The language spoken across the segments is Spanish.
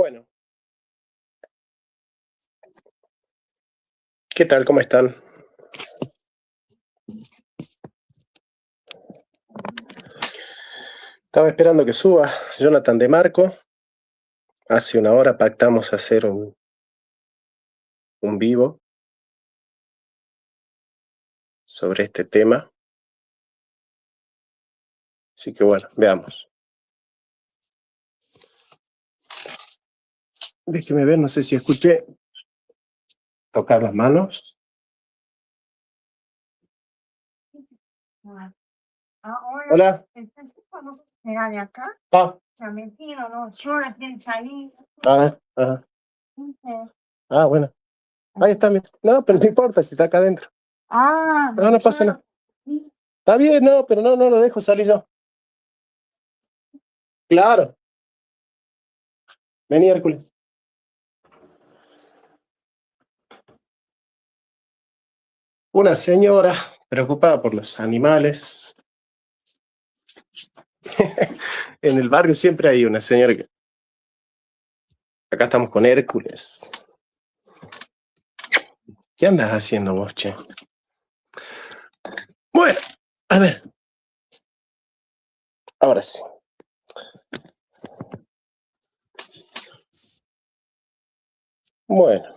Bueno, ¿qué tal? ¿Cómo están? Estaba esperando que suba Jonathan de Marco. Hace una hora pactamos hacer un vivo sobre este tema. Así que bueno, veamos. Déjeme ver, no sé si escuché tocar las manos. Hola. Ah, bueno. Ahí está. No, pero no importa si está acá adentro. No, no pasa nada. Está bien, no, pero no lo dejo salir yo. Claro. Vení, Hércules. Una señora preocupada por los animales. En el barrio siempre hay una señora que... Acá estamos con Hércules. ¿Qué andas haciendo vos, che? Bueno, a ver. Ahora sí. Bueno.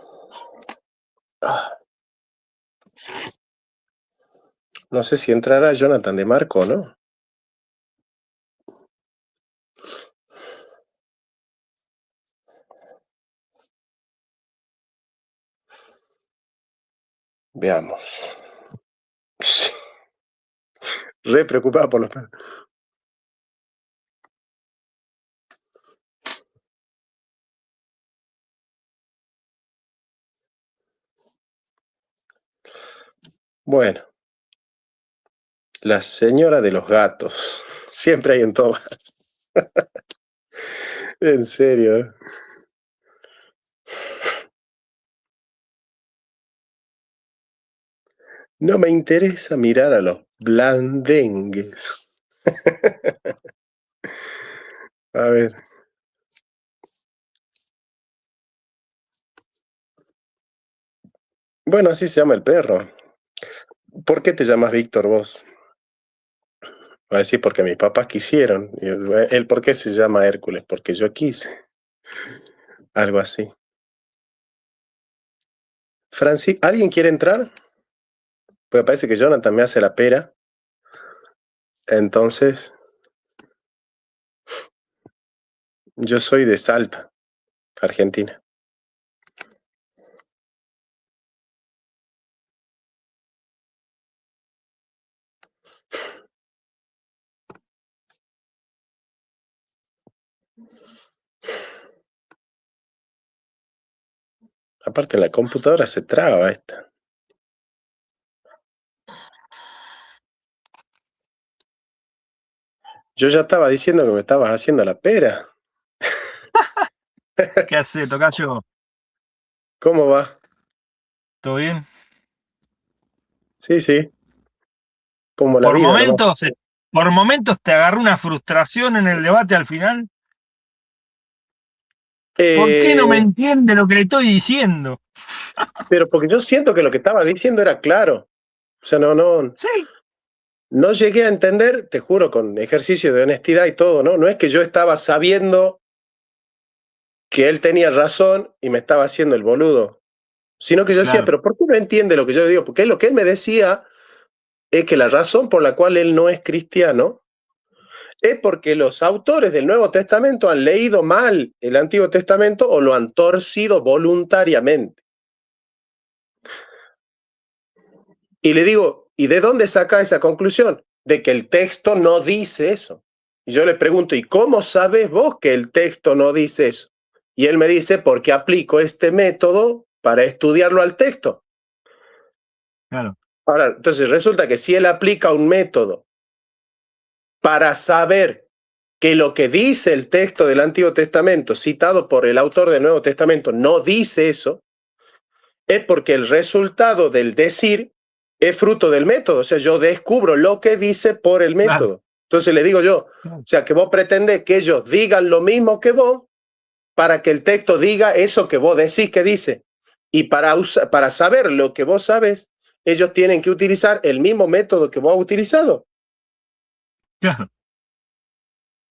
No sé si entrará Jonathan de Marco o no. Veamos. Re preocupado por los perros. Bueno. La señora de los gatos. Siempre hay en todo. En serio. No me interesa mirar a los blandengues. A ver. Bueno, así se llama el perro. ¿Por qué te llamas Víctor vos? Va a decir porque mis papás quisieron. Y él, ¿por qué se llama Hércules? Porque yo quise. Algo así. Francis, ¿alguien quiere entrar? Pues parece que Jonathan me hace la pera. Entonces, yo soy de Salta, Argentina. Aparte, en la computadora se traba esta. Yo ya estaba diciendo que me estabas haciendo la pera. ¿Qué hace, tocayo? ¿Cómo va? ¿Todo bien? Sí, sí. Como la vida, ¿no? Por momentos te agarró una frustración en el debate al final. ¿Por qué no me entiende lo que le estoy diciendo? Pero porque yo siento que lo que estaba diciendo era claro. O sea, Sí. No llegué a entender, te juro, con ejercicio de honestidad y todo, ¿no? No es que yo estaba sabiendo que él tenía razón y me estaba haciendo el boludo, sino que yo decía, Claro. pero ¿por qué no entiende lo que yo digo? Porque lo que él me decía es que la razón por la cual él no es cristiano es porque los autores del Nuevo Testamento han leído mal el Antiguo Testamento o lo han torcido voluntariamente. Y le digo, ¿y de dónde saca esa conclusión? De que el texto no dice eso. Y yo le pregunto, ¿y cómo sabes vos que el texto no dice eso? Y él me dice, porque aplico este método para estudiarlo al texto. Claro. Ahora, entonces resulta que si él aplica un método para saber que lo que dice el texto del Antiguo Testamento, citado por el autor del Nuevo Testamento, no dice eso, es porque el resultado del decir es fruto del método. O sea, yo descubro lo que dice por el método. Claro. Entonces le digo yo, o sea, que vos pretendés que ellos digan lo mismo que vos, para que el texto diga eso que vos decís que dice. Y para saber lo que vos sabes, ellos tienen que utilizar el mismo método que vos has utilizado. Claro.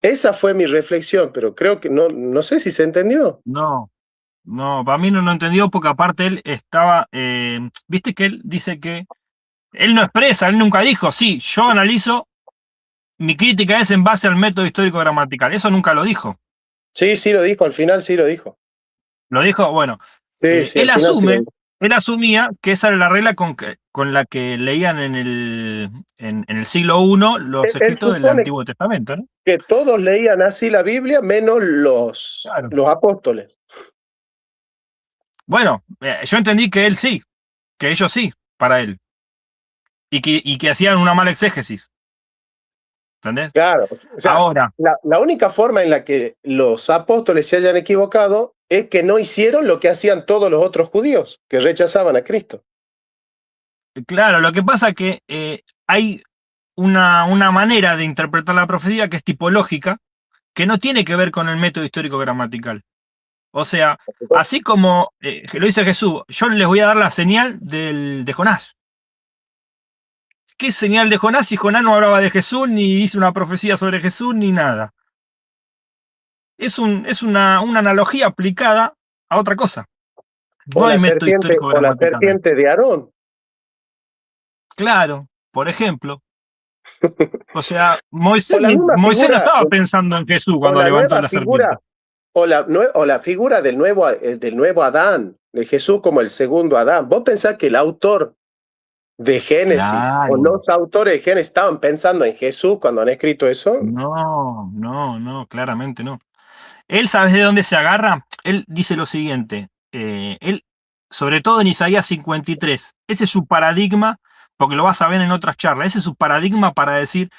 Esa fue mi reflexión, pero creo que no sé si se entendió. No, no, para mí no entendió porque aparte él estaba, viste que él dice que él no expresa, él nunca dijo, sí, yo analizo, mi crítica es en base al método histórico gramatical, eso nunca lo dijo. Sí, sí lo dijo, al final sí lo dijo. Lo dijo, bueno, Sí, sí, él al final sí lo asume, dijo. él asumía que esa era la regla con la que leían en el siglo I los Él escritos del supone Antiguo Testamento, ¿no? que todos leían así la Biblia, menos Claro. los apóstoles. Bueno, yo entendí que él sí, que ellos sí, para él, y que hacían una mala exégesis, ¿entendés? Claro, o sea, Ahora, la única forma en la que los apóstoles se hayan equivocado es que no hicieron lo que hacían todos los otros judíos, que rechazaban a Cristo. claro, lo que pasa es que hay una manera de interpretar la profecía que es tipológica, que no tiene que ver con el método histórico gramatical. O sea, así como lo dice Jesús, yo les voy a dar la señal de Jonás. ¿Qué señal de Jonás si Jonás no hablaba de Jesús, ni hizo una profecía sobre Jesús, ni nada? Es una analogía aplicada a otra cosa. No hay método histórico O la gramatical ahí. serpiente de Aarón. Claro, por ejemplo. O sea, O la misma Moisés no figura, estaba pensando en Jesús o cuando la levantó nueva la serpiente. figura, o la figura del nuevo Adán, de Jesús como el segundo Adán. ¿Vos pensás que el autor de Génesis o Claro. los autores de Génesis estaban pensando en Jesús cuando han escrito eso? No, claramente no. Él, ¿sabes de dónde se agarra? Él dice lo siguiente, él, sobre todo en Isaías 53, ese es su paradigma, porque lo vas a ver en otras charlas, ese es su paradigma para decir,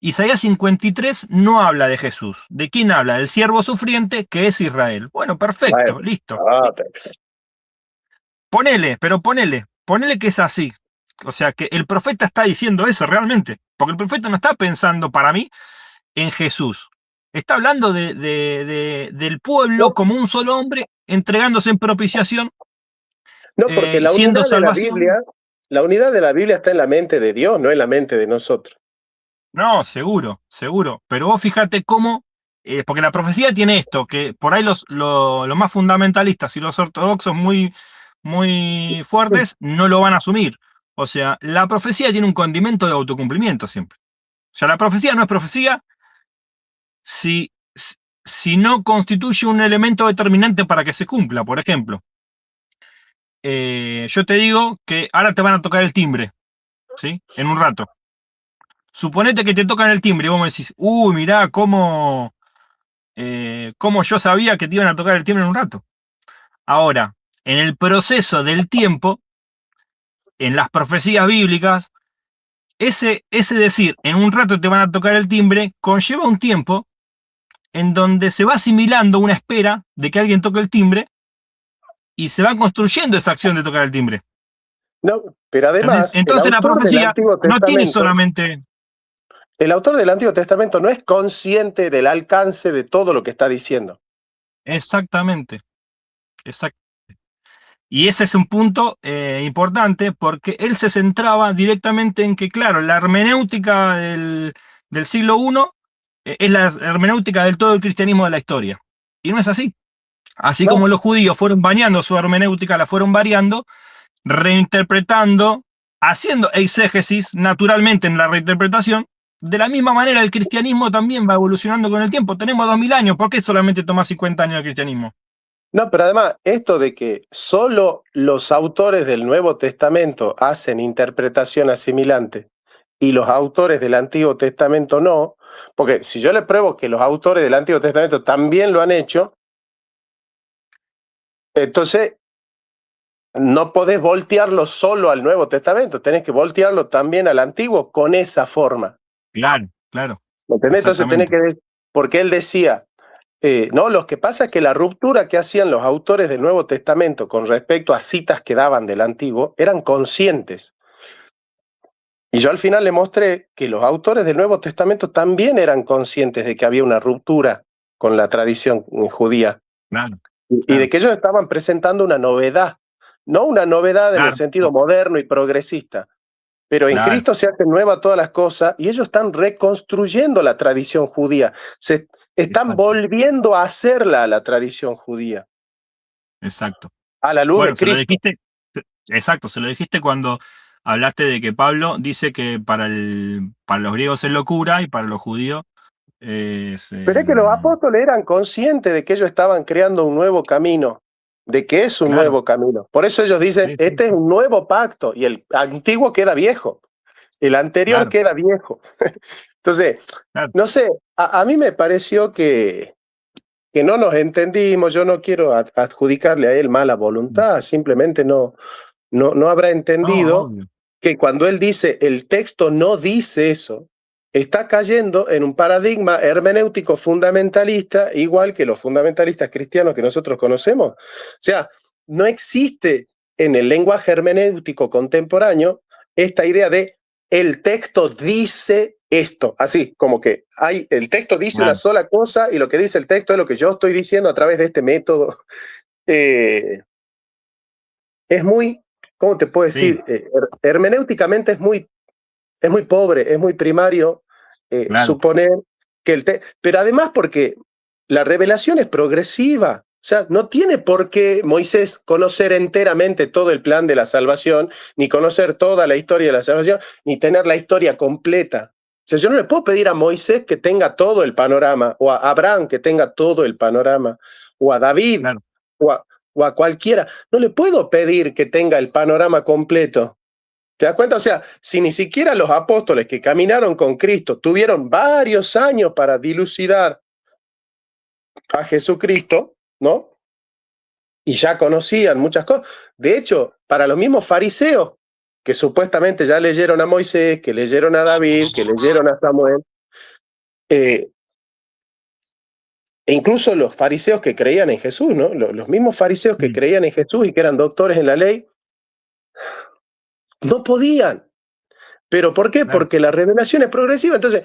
Isaías 53 no habla de Jesús. ¿De quién habla? Del siervo sufriente que es Israel. Bueno, Bueno, perfecto, listo. ah, Ponele que es así. O sea, que el profeta está diciendo eso realmente, porque el profeta no está pensando para mí en Jesús. Está hablando del pueblo no, como un solo hombre, entregándose en propiciación, no, porque siendo salvación. la unidad de la Biblia está en la mente de Dios, no en la mente de nosotros. No, seguro, seguro. Pero vos fíjate cómo, porque la profecía tiene esto, que por ahí los más fundamentalistas y los ortodoxos muy fuertes no lo van a asumir. O sea, la profecía tiene un condimento de autocumplimiento siempre. O sea, la profecía no es profecía si, si no constituye un elemento determinante para que se cumpla. Por ejemplo, yo te digo que ahora te van a tocar el timbre, ¿sí? En un rato. Suponete que te tocan el timbre y vos me decís, uy, mirá cómo yo sabía que te iban a tocar el timbre en un rato. Ahora, en el proceso del tiempo, en las profecías bíblicas, ese decir, en un rato te van a tocar el timbre, conlleva un tiempo en donde se va asimilando una espera de que alguien toque el timbre y se va construyendo esa acción de tocar el timbre. No, pero ¿Entendés? además, Entonces la profecía no tiene solamente... El autor del Antiguo Testamento no es consciente del alcance de todo lo que está diciendo. Exactamente, exactamente. Y ese es un punto importante porque él se centraba directamente en que, claro, la hermenéutica del siglo I es la hermenéutica del todo el cristianismo de la historia. Y no es así. Así No, como los judíos fueron bañando su hermenéutica, la fueron variando, reinterpretando, haciendo exégesis naturalmente en la reinterpretación. De la misma manera, el cristianismo también va evolucionando con el tiempo. Tenemos 2000 años, ¿por qué solamente toma 50 años el cristianismo? no, pero además, esto de que solo los autores del Nuevo Testamento hacen interpretación asimilante y los autores del Antiguo Testamento no, porque si yo le pruebo que los autores del Antiguo Testamento también lo han hecho, entonces no podés voltearlo solo al Nuevo Testamento, tenés que voltearlo también al Antiguo con esa forma. Claro, claro, ¿Me entendés? Entonces tenés exactamente. que, porque él decía, no, lo que pasa es que la ruptura que hacían los autores del Nuevo Testamento con respecto a citas que daban del Antiguo eran conscientes. Y yo al final le mostré que los autores del Nuevo Testamento también eran conscientes de que había una ruptura con la tradición judía. Claro, y de claro, que ellos estaban presentando una novedad, no una novedad en el claro, sentido moderno y progresista, pero en claro, Cristo se hacen nuevas todas las cosas y ellos están reconstruyendo la tradición judía, se están exacto, volviendo a hacerla la tradición judía, exacto. a la luz Bueno, de se lo Cristo. dijiste, exacto, se lo dijiste cuando hablaste de que Pablo dice que para los griegos es locura y para los judíos es... Pero es que los apóstoles eran conscientes de que ellos estaban creando un nuevo camino, de que es un claro, nuevo camino. Por eso ellos dicen, sí, sí, este es sí, un nuevo pacto y el antiguo queda viejo, el anterior claro, queda viejo. Entonces, claro, no sé, a mí me pareció que no nos entendimos, yo no quiero adjudicarle a él mala voluntad, simplemente no habrá no, entendido obvio, que cuando él dice el texto no dice eso, está cayendo en un paradigma hermenéutico fundamentalista, igual que los fundamentalistas cristianos que nosotros conocemos. O sea, no existe en el lenguaje hermenéutico contemporáneo esta idea de el texto dice esto, así como que el texto dice una claro, sola cosa y lo que dice el texto es lo que yo estoy diciendo a través de este método. Eh, es muy, ¿cómo te puedo sí, decir? Hermenéuticamente es muy pobre, es muy primario claro, suponer que pero además porque la revelación es progresiva. O sea, no tiene por qué Moisés conocer enteramente todo el plan de la salvación, ni conocer toda la historia de la salvación, ni tener la historia completa. O sea, yo no le puedo pedir a Moisés que tenga todo el panorama, o a Abraham que tenga todo el panorama, o a David, claro, o a cualquiera. No le puedo pedir que tenga el panorama completo. ¿Te das cuenta? O sea, si ni siquiera los apóstoles que caminaron con Cristo tuvieron varios años para dilucidar a Jesucristo, ¿no? Y ya conocían muchas cosas. De hecho, para los mismos fariseos, que supuestamente ya leyeron a Moisés, que leyeron a David, que leyeron a Samuel, eh, e incluso los fariseos que creían en Jesús, ¿no? Los mismos fariseos que sí, creían en Jesús y que eran doctores en la ley, no podían. ¿Pero por qué? claro, Porque la revelación es progresiva. Entonces,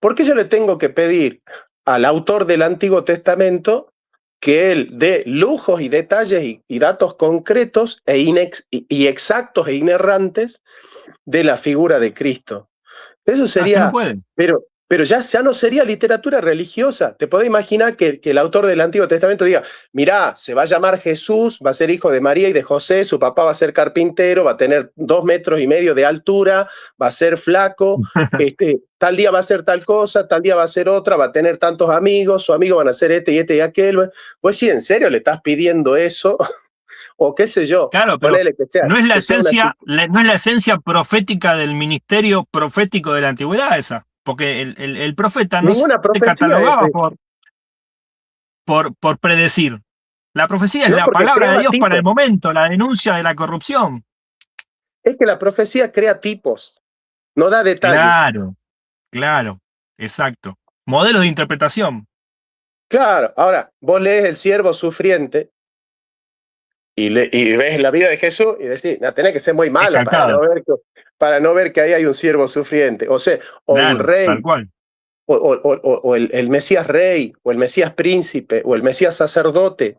¿por qué yo le tengo que pedir al autor del Antiguo Testamento que él dé lujos y detalles y datos concretos y exactos e inerrantes de la figura de Cristo? Eso no, es que no sería, pueden, pero ya no sería literatura religiosa. Te podés imaginar que el autor del Antiguo Testamento diga, mirá, se va a llamar Jesús, va a ser hijo de María y de José, su papá va a ser carpintero, va a tener 2,5 metros de altura, va a ser flaco, tal día va a ser tal cosa, tal día va a ser otra, va a tener tantos amigos, sus amigos van a ser este y aquel. Pues sí, ¿en serio le estás pidiendo eso? O qué sé yo, claro, pero ponele no es la que sea una... esencia, no es la esencia profética del ministerio profético de la antigüedad esa, porque el profeta no se Ninguna profecía es catalogaba eso, por predecir. La profecía es ¿no? la Porque palabra de creaba Dios para el tipos. momento, la denuncia de la corrupción. Es que la profecía crea tipos, no da detalles. Claro, claro, exacto. Modelos de interpretación. Claro, ahora vos lees El siervo sufriente y ves la vida de Jesús y decís, no, tenés que ser muy Es malo calcado. para no ver que ahí hay un siervo sufriente. O sea, o un Claro, tal rey, cual. o el Mesías rey, o el Mesías príncipe, o el Mesías sacerdote,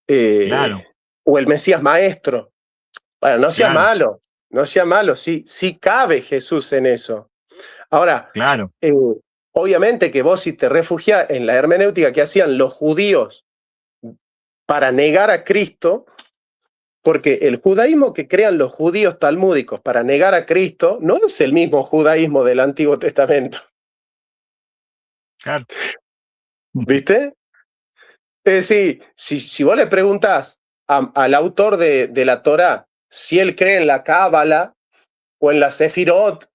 Claro, o el Mesías maestro. Bueno, claro, no sea malo, sí, sí cabe Jesús en eso. Ahora, claro. eh, obviamente que vos si te refugiás en la hermenéutica que hacían los judíos para negar a Cristo, porque el judaísmo que crean los judíos talmúdicos para negar a Cristo no es el mismo judaísmo del Antiguo Testamento, Claro. ¿viste? Es decir, si vos le preguntás al autor de la Torá si él cree en la Cábala o en la Sefirot,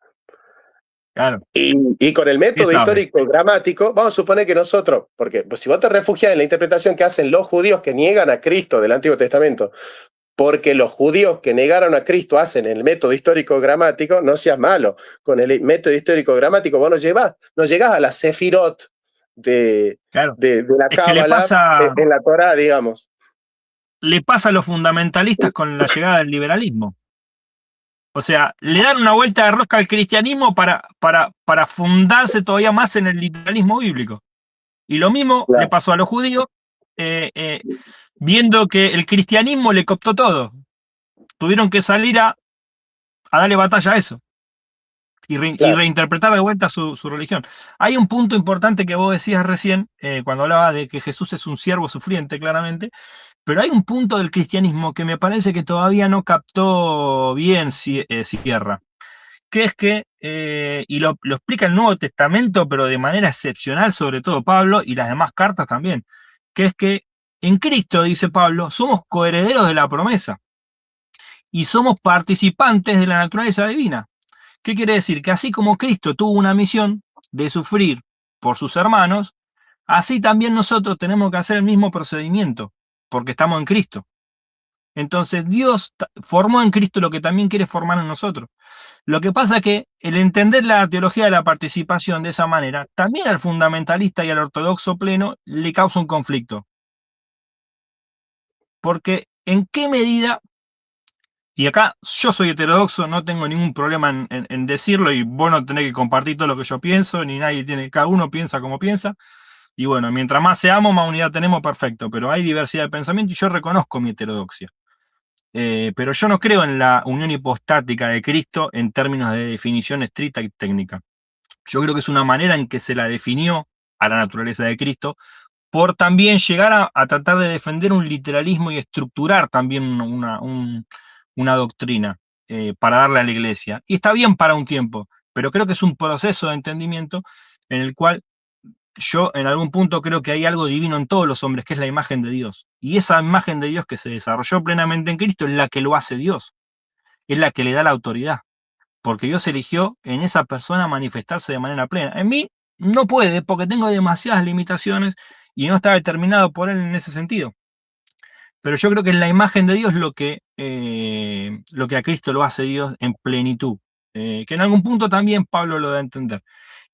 Claro. y con el ¿Qué método sabe? histórico gramático, vamos a suponer que nosotros, porque pues, si vos te refugias en la interpretación que hacen los judíos que niegan a Cristo del Antiguo Testamento, porque los judíos que negaron a Cristo hacen el método histórico gramático, no seas malo. Con el método histórico gramático vos no llegás a la Sefirot Claro. de la Es que Cábala en la Torá, digamos. le pasa a los fundamentalistas con la llegada del liberalismo. O sea, le dan una vuelta de rosca al cristianismo para fundarse todavía más en el liberalismo bíblico. Y lo mismo le Claro. pasó a los judíos viendo que el cristianismo le cooptó todo. Tuvieron que salir a darle batalla a eso y Claro. reinterpretar de vuelta su religión. Hay un punto importante que vos decías recién, cuando hablaba de que Jesús es un siervo sufriente, claramente, pero hay un punto del cristianismo que me parece que todavía no captó bien Sierra, que es que, y lo explica el Nuevo Testamento, pero de manera excepcional, sobre todo Pablo y las demás cartas también, que es que en Cristo, dice Pablo, somos coherederos de la promesa y somos participantes de la naturaleza divina. ¿Qué quiere decir? Que así como Cristo tuvo una misión de sufrir por sus hermanos, así también nosotros tenemos que hacer el mismo procedimiento, porque estamos en Cristo. Entonces Dios formó en Cristo lo que también quiere formar en nosotros. Lo que pasa es que el entender la teología de la participación de esa manera, también al fundamentalista y al ortodoxo pleno le causa un conflicto. Porque ¿en qué medida? Y acá yo soy heterodoxo, no tengo ningún problema en decirlo, y vos no tenés que compartir todo lo que yo pienso, ni nadie tiene, cada uno piensa como piensa. Y bueno, mientras más seamos, más unidad tenemos, perfecto. Pero hay diversidad de pensamiento y yo reconozco mi heterodoxia. Pero yo no creo en la unión hipostática de Cristo en términos de definición estricta y técnica. Yo creo que es una manera en que se la definió a la naturaleza de Cristo, por también llegar a tratar de defender un literalismo y estructurar también una doctrina para darle a la iglesia. Y está bien para un tiempo, pero creo que es un proceso de entendimiento en el cual yo en algún punto creo que hay algo divino en todos los hombres, que es la imagen de Dios. Y esa imagen de Dios que se desarrolló plenamente en Cristo es la que lo hace Dios, es la que le da la autoridad, porque Dios eligió en esa persona manifestarse de manera plena. En mí no puede, porque tengo demasiadas limitaciones y no está determinado por él en ese sentido. Pero yo creo que en la imagen de Dios lo que a Cristo lo hace Dios en plenitud, que en algún punto también Pablo lo da a entender.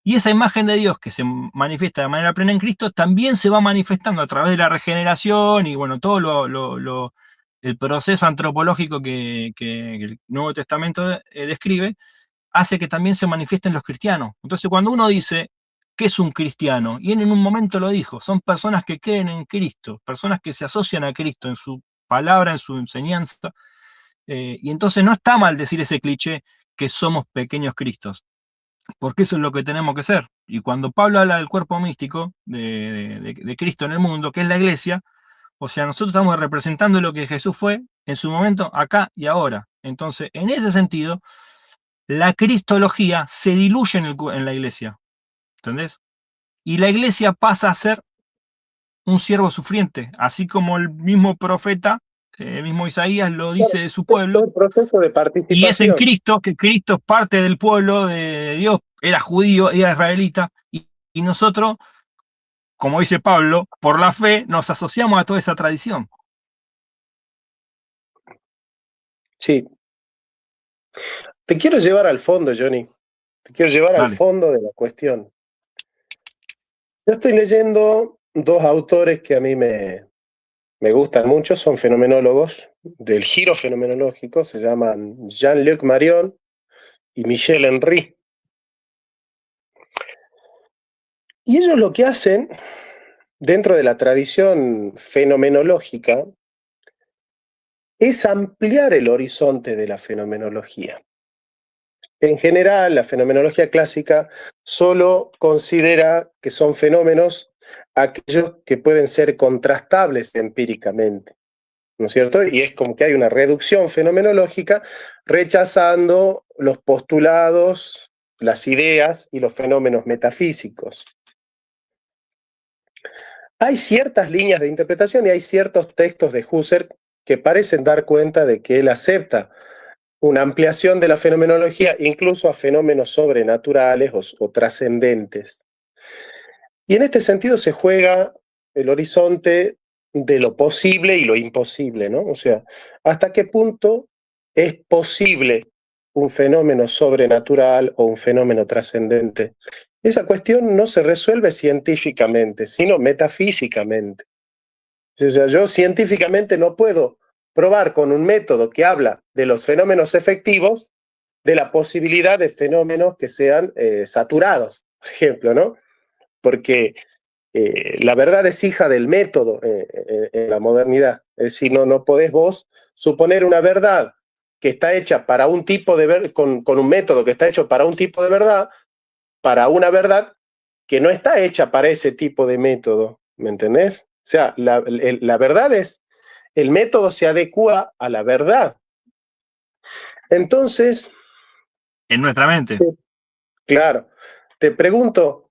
Y esa imagen de Dios que se manifiesta de manera plena en Cristo también se va manifestando a través de la regeneración y bueno, todo el proceso antropológico que el Nuevo Testamento describe, hace que también se manifiesten los cristianos. Entonces, cuando uno dice, ¿qué es un cristiano? Y él en un momento lo dijo, son personas que creen en Cristo, personas que se asocian a Cristo en su palabra, en su enseñanza, y entonces no está mal decir ese cliché que somos pequeños Cristos, porque eso es lo que tenemos que ser. Y cuando Pablo habla del cuerpo místico de Cristo en el mundo, que es la iglesia, o sea, nosotros estamos representando lo que Jesús fue en su momento, acá y ahora. Entonces, en ese sentido, la cristología se diluye en la iglesia, ¿entendés? Y la iglesia pasa a ser un siervo sufriente, así como el mismo profeta, el mismo Isaías lo Claro, dice de su pueblo, el proceso de y es en participación. Cristo, que Cristo es parte del pueblo de Dios, era judío, era israelita, y nosotros, como dice Pablo, por la fe nos asociamos a toda esa tradición. Sí. Te quiero llevar al fondo, Johnny. Te quiero llevar al Dale. fondo de la cuestión. Yo estoy leyendo dos autores que a mí me gustan mucho, son fenomenólogos del giro fenomenológico, se llaman Jean-Luc Marion y Michel Henry. Y ellos lo que hacen, dentro de la tradición fenomenológica, es ampliar el horizonte de la fenomenología. En general, la fenomenología clásica solo considera que son fenómenos aquellos que pueden ser contrastables empíricamente, ¿no es cierto? Y es como que hay una reducción fenomenológica rechazando los postulados, las ideas y los fenómenos metafísicos. Hay ciertas líneas de interpretación y hay ciertos textos de Husserl que parecen dar cuenta de que él acepta una ampliación de la fenomenología incluso a fenómenos sobrenaturales o trascendentes. Y en este sentido se juega el horizonte de lo posible y lo imposible, ¿no? O sea, ¿hasta qué punto es posible un fenómeno sobrenatural o un fenómeno trascendente? Esa cuestión no se resuelve científicamente, sino metafísicamente. O sea, yo científicamente no puedo probar con un método que habla de los fenómenos efectivos de la posibilidad de fenómenos que sean saturados, por ejemplo, ¿no? Porque la verdad es hija del método en la modernidad. Es decir, no podés vos suponer una verdad que está hecha para un tipo de verdad, con un método que está hecho para un tipo de verdad, para una verdad que no está hecha para ese tipo de método, ¿me entendés? O sea, la verdad es, el método se adecua a la verdad. Entonces, En nuestra mente. claro, te pregunto,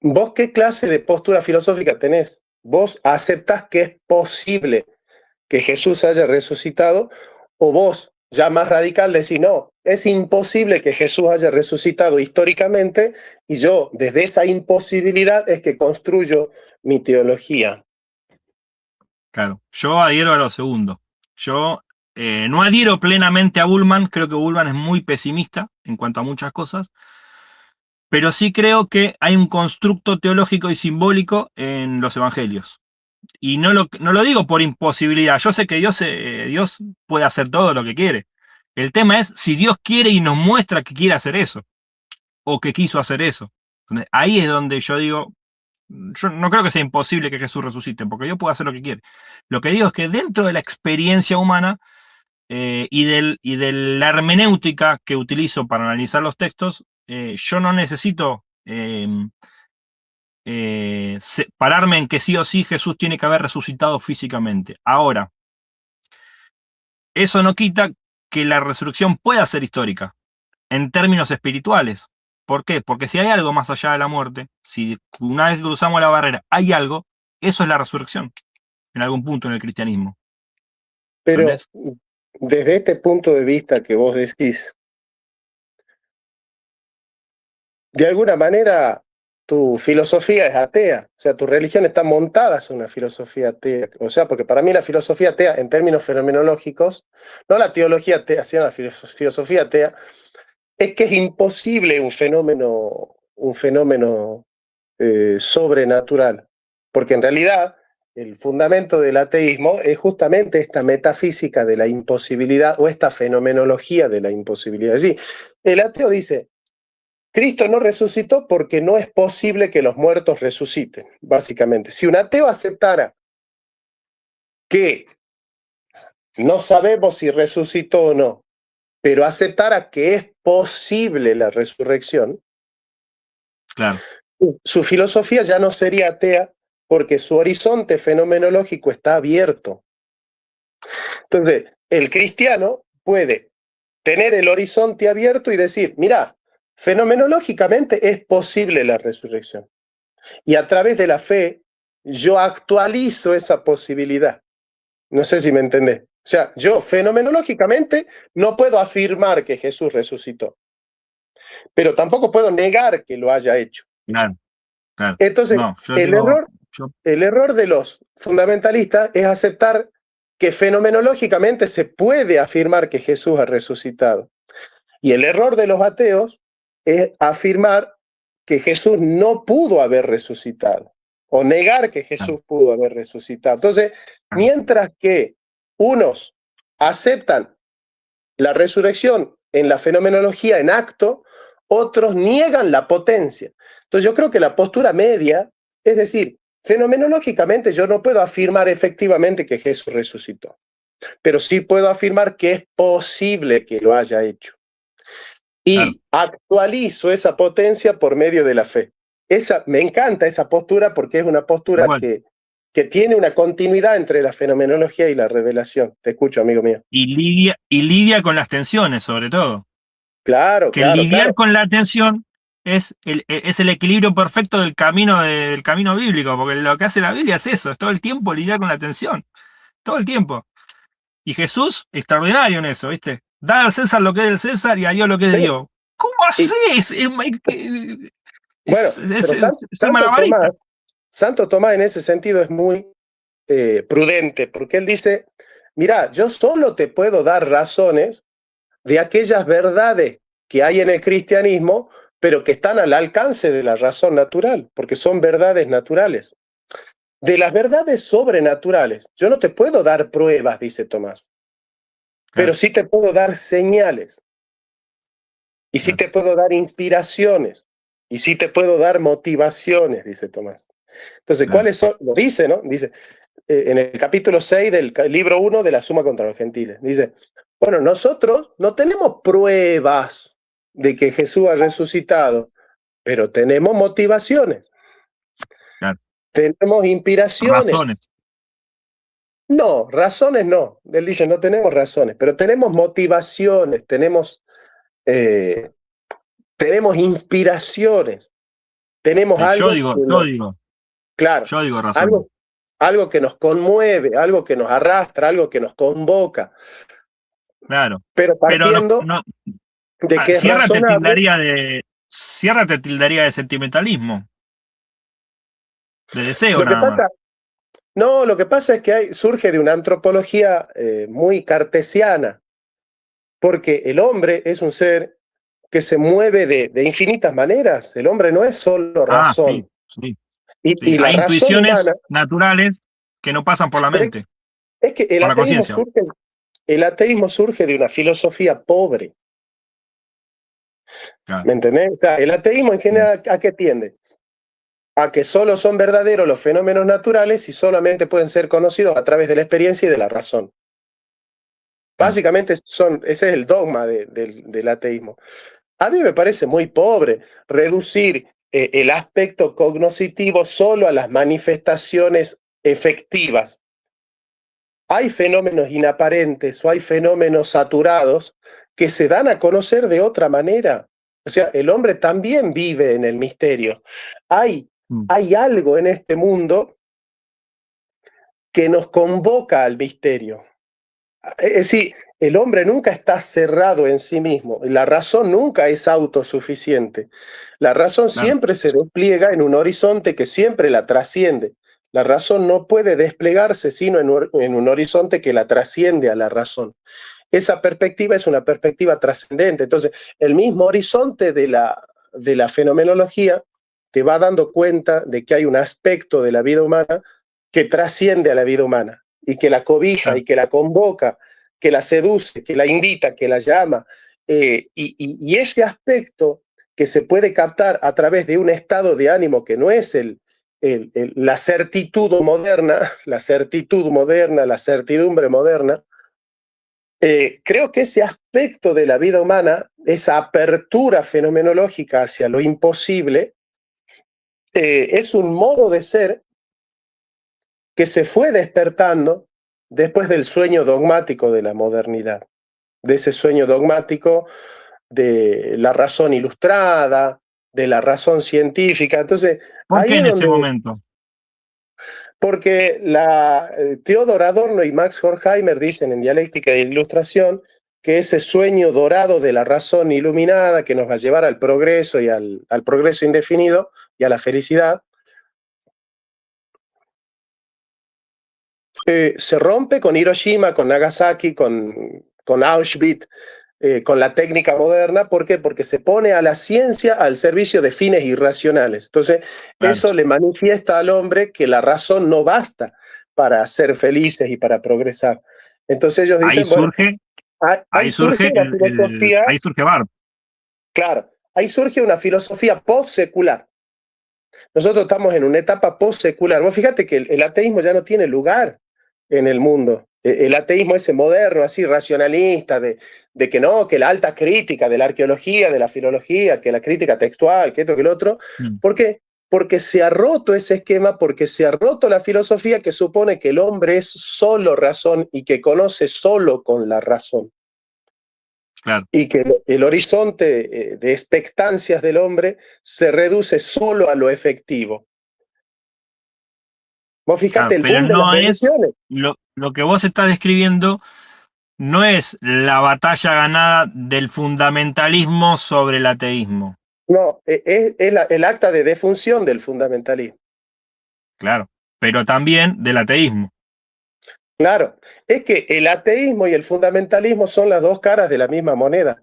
¿vos qué clase de postura filosófica tenés? ¿Vos aceptás que es posible que Jesús haya resucitado? ¿O vos, ya más radical, decís, no, es imposible que Jesús haya resucitado históricamente y yo, desde esa imposibilidad, es que construyo mi teología? Claro, yo adhiero a lo segundo. Yo no adhiero plenamente a Bullman, creo que Bullman es muy pesimista en cuanto a muchas cosas, pero sí creo que hay un constructo teológico y simbólico en los evangelios. Y no lo digo por imposibilidad, yo sé que Dios puede hacer todo lo que quiere. El tema es si Dios quiere y nos muestra que quiere hacer eso, o que quiso hacer eso. Ahí es donde yo digo, yo no creo que sea imposible que Jesús resucite, porque Dios puede hacer lo que quiere. Lo que digo es que dentro de la experiencia humana y de la hermenéutica que utilizo para analizar los textos, yo no necesito pararme en que sí o sí Jesús tiene que haber resucitado físicamente. Ahora, eso no quita que la resurrección pueda ser histórica en términos espirituales. ¿Por qué? Porque si hay algo más allá de la muerte, si una vez que cruzamos la barrera hay algo, eso es la resurrección, en algún punto en el cristianismo. Pero ¿Entendés? desde este punto de vista que vos decís, de alguna manera tu filosofía es atea, o sea, tu religión está montada sobre una filosofía atea. O sea, porque para mí la filosofía atea, en términos fenomenológicos, no la teología atea, sino la filosofía atea, es que es imposible un fenómeno sobrenatural, porque en realidad el fundamento del ateísmo es justamente esta metafísica de la imposibilidad o esta fenomenología de la imposibilidad. Es decir, el ateo dice, Cristo no resucitó porque no es posible que los muertos resuciten, básicamente. Si un ateo aceptara que no sabemos si resucitó o no, pero aceptara que es posible la resurrección, Claro. su filosofía ya no sería atea porque su horizonte fenomenológico está abierto. Entonces, el cristiano puede tener el horizonte abierto y decir, mira, fenomenológicamente es posible la resurrección. Y a través de la fe, yo actualizo esa posibilidad. No sé si me entendés. O sea, yo fenomenológicamente no puedo afirmar que Jesús resucitó, pero tampoco puedo negar que lo haya hecho. Claro, claro. Entonces, No, yo el digo, error, el error de los fundamentalistas es aceptar que fenomenológicamente se puede afirmar que Jesús ha resucitado. Y el error de los ateos es afirmar que Jesús no pudo haber resucitado o negar que Jesús pudo haber resucitado. Entonces, mientras que unos aceptan la resurrección en la fenomenología en acto, otros niegan la potencia. Entonces, yo creo que la postura media, es decir, fenomenológicamente yo no puedo afirmar efectivamente que Jesús resucitó, pero sí puedo afirmar que es posible que lo haya hecho. Y actualizo esa potencia por medio de la fe. Me encanta esa postura porque es una postura que tiene una continuidad entre la fenomenología y la revelación. Te escucho, amigo mío. Y lidia con las tensiones, sobre todo. Claro, Que lidiar claro. con la tensión es el equilibrio perfecto del camino bíblico, porque lo que hace la Biblia es eso, es todo el tiempo lidiar con la tensión, todo el tiempo. Y Jesús, extraordinario en eso, ¿viste? Da al César lo que es del César y a Dios lo que es de Dios. ¿Cómo haces? Bueno, pero Santo Tomás en ese sentido es muy prudente, porque él dice, mira, yo solo te puedo dar razones de aquellas verdades que hay en el cristianismo, pero que están al alcance de la razón natural, porque son verdades naturales. De las verdades sobrenaturales, yo no te puedo dar pruebas, dice Tomás, pero sí te puedo dar señales y sí te puedo dar inspiraciones. y sí te puedo dar motivaciones, dice Tomás. Entonces, Claro. ¿cuáles son? Lo dice, ¿no? Dice, en el capítulo 6 del libro 1 de la Suma contra los Gentiles. Dice, bueno, nosotros no tenemos pruebas de que Jesús ha resucitado, pero tenemos motivaciones, Claro. tenemos inspiraciones. Razones. No, razones no. Él dice, no tenemos razones, pero tenemos motivaciones, tenemos inspiraciones, tenemos Yo algo digo, que yo digo, claro, yo digo razones. algo que nos conmueve, algo que nos arrastra, algo que nos convoca, Claro. pero Pero partiendo de que es razonable. Sierra te tildaría de sentimentalismo, de deseo Lo que nada más. pasa, no, lo que pasa es que surge de una antropología muy cartesiana, porque el hombre es un ser que se mueve de infinitas maneras. El hombre no es solo Ah, sí, razón. sí, sí. Y la Hay razón intuiciones humana, naturales que no pasan por la pero mente, es que por la conciencia. el ateísmo surge de una filosofía pobre. Claro. ¿Me entendés? O sea, el ateísmo en general, ¿a qué tiende? A que solo son verdaderos los fenómenos naturales y solamente pueden ser conocidos a través de la experiencia y de la razón. Básicamente ese es el dogma del ateísmo. A mí me parece muy pobre reducir el aspecto cognoscitivo solo a las manifestaciones efectivas. Hay fenómenos inaparentes o hay fenómenos saturados que se dan a conocer de otra manera. O sea, el hombre también vive en el misterio. Hay algo en este mundo que nos convoca al misterio. Es decir, el hombre nunca está cerrado en sí mismo. La razón nunca es autosuficiente. La razón siempre se despliega en un horizonte que siempre la trasciende. La razón no puede desplegarse sino en un horizonte que la trasciende a la razón. Esa perspectiva es una perspectiva trascendente. Entonces, el mismo horizonte de la fenomenología te va dando cuenta de que hay un aspecto de la vida humana que trasciende a la vida humana y que la cobija y que la convoca, que la seduce, que la invita, que la llama. Y ese aspecto que se puede captar a través de un estado de ánimo que no es la certitud moderna, la certidumbre moderna, creo que ese aspecto de la vida humana, esa apertura fenomenológica hacia lo imposible, es un modo de ser que se fue despertando después del sueño dogmático de la modernidad, de ese sueño dogmático de la razón ilustrada, de la razón científica. Entonces, ¿Por ahí qué es en ese donde... momento? Porque Theodor Adorno y Max Horkheimer dicen en Dialéctica de Ilustración que ese sueño dorado de la razón iluminada que nos va a llevar al progreso y al progreso indefinido y a la felicidad, se rompe con Hiroshima, con Nagasaki, con Auschwitz, con la técnica moderna. ¿Por qué? Porque se pone a la ciencia al servicio de fines irracionales. Entonces, eso le manifiesta al hombre que la razón no basta para ser felices y para progresar. Entonces ellos dicen, bueno, ahí surge una filosofía, ahí surge Barb. claro, ahí surge una filosofía post-secular. Nosotros estamos en una etapa post-secular. Vos fíjate que el ateísmo ya no tiene lugar en el mundo. El ateísmo ese moderno, así racionalista, de que no, que la alta crítica de la arqueología, de la filología, que la crítica textual, que esto, que lo otro. ¿Por qué? Porque se ha roto ese esquema, porque se ha roto la filosofía que supone que el hombre es solo razón y que conoce solo con la razón. Claro. Y que el horizonte de expectancias del hombre se reduce solo a lo efectivo. Vos fijate el boom de las religiones. Lo que vos estás describiendo no es la batalla ganada del fundamentalismo sobre el ateísmo. No, es el acta de defunción del fundamentalismo. Claro, pero también del ateísmo. Claro, es que el ateísmo y el fundamentalismo son las dos caras de la misma moneda.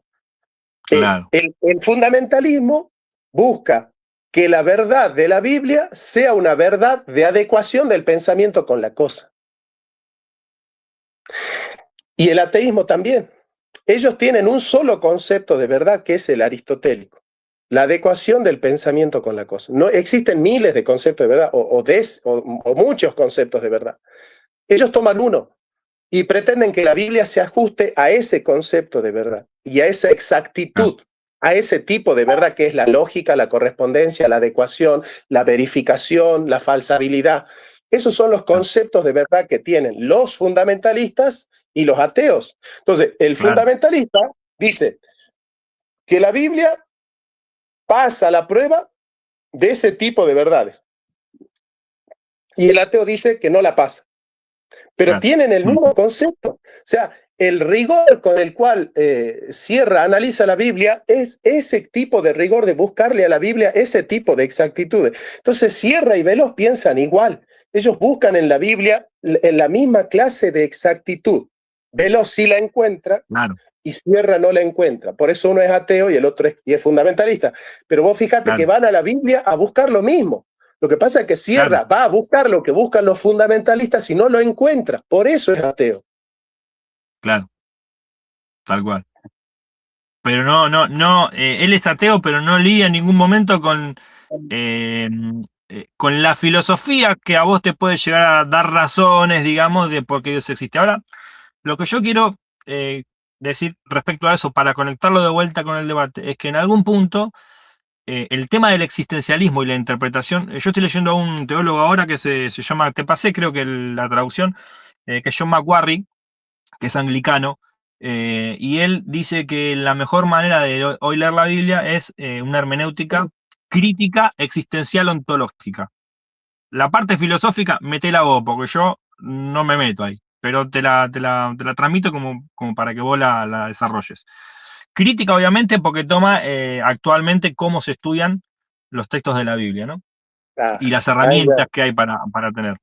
Claro. El fundamentalismo busca que la verdad de la Biblia sea una verdad de adecuación del pensamiento con la cosa. Y el ateísmo también. Ellos tienen un solo concepto de verdad que es el aristotélico. la adecuación del pensamiento con la cosa. No existen miles de conceptos de verdad, o muchos conceptos de verdad. Ellos toman uno y pretenden que la Biblia se ajuste a ese concepto de verdad y a esa exactitud, a ese tipo de verdad que es la lógica, la correspondencia, la adecuación, la verificación, la falsabilidad. Esos son los conceptos de verdad que tienen los fundamentalistas y los ateos. Entonces, el fundamentalista dice que la Biblia pasa la prueba de ese tipo de verdades. Y el ateo dice que no la pasa. Pero tienen el mismo concepto. O sea, el rigor con el cual Sierra analiza la Biblia es ese tipo de rigor de buscarle a la Biblia ese tipo de exactitudes. Entonces, Sierra y Veloz piensan igual. Ellos buscan en la Biblia en la misma clase de exactitud. Veloz sí la encuentra y Sierra no la encuentra. Por eso uno es ateo y el otro es fundamentalista. Pero vos fíjate que van a la Biblia a buscar lo mismo. Lo que pasa es que Sierra va a buscar lo que buscan los fundamentalistas y no lo encuentra. Por eso es ateo. Claro, tal cual. Pero no, él es ateo, pero no lidia en ningún momento con la filosofía que a vos te puede llegar a dar razones, digamos, de por qué Dios existe. Ahora, lo que yo quiero decir respecto a eso, para conectarlo de vuelta con el debate, es que en algún punto el tema del existencialismo y la interpretación, yo estoy leyendo a un teólogo ahora que se llama, te pasé creo que la traducción, que es John McWarry, que es anglicano, y él dice que la mejor manera de hoy leer la Biblia es una hermenéutica crítica, existencial, ontológica. La parte filosófica, metela vos, porque yo no me meto ahí, pero te la transmito como para que vos la desarrolles. Crítica, obviamente, porque toma actualmente cómo se estudian los textos de la Biblia, ¿no? Y las herramientas que hay para tener.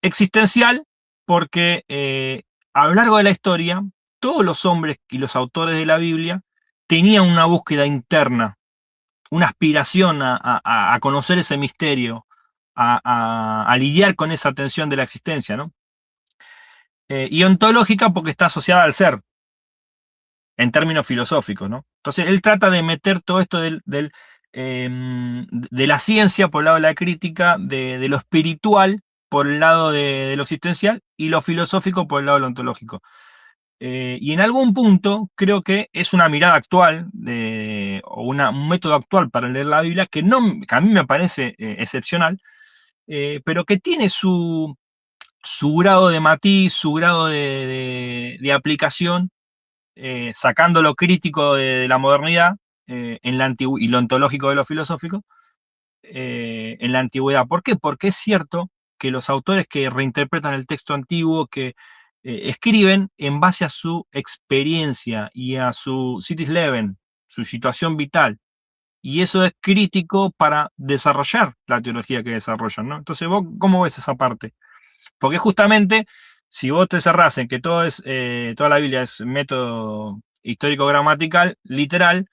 Existencial, porque a lo largo de la historia, todos los hombres y los autores de la Biblia tenían una búsqueda interna, una aspiración a conocer ese misterio, a lidiar con esa tensión de la existencia, ¿no? Y ontológica porque está asociada al ser, en términos filosóficos, ¿no? Entonces él trata de meter todo esto de la ciencia por el lado de la crítica, de lo espiritual por el lado de lo existencial y lo filosófico por el lado de lo ontológico. Y en algún punto creo que es una mirada actual o un método actual para leer la Biblia que a mí me parece excepcional, pero que tiene su grado de matiz, su grado de aplicación, sacando lo crítico de la modernidad y lo ontológico de lo filosófico en la antigüedad. ¿Por qué? Porque es cierto que los autores que reinterpretan el texto antiguo, que escriben en base a su experiencia y a su Sitis-Leben, su situación vital, y eso es crítico para desarrollar la teología que desarrollan, ¿no? Entonces, ¿vos cómo ves esa parte? Porque justamente, si vos te cerrás en que toda la Biblia es método histórico-gramatical, literal,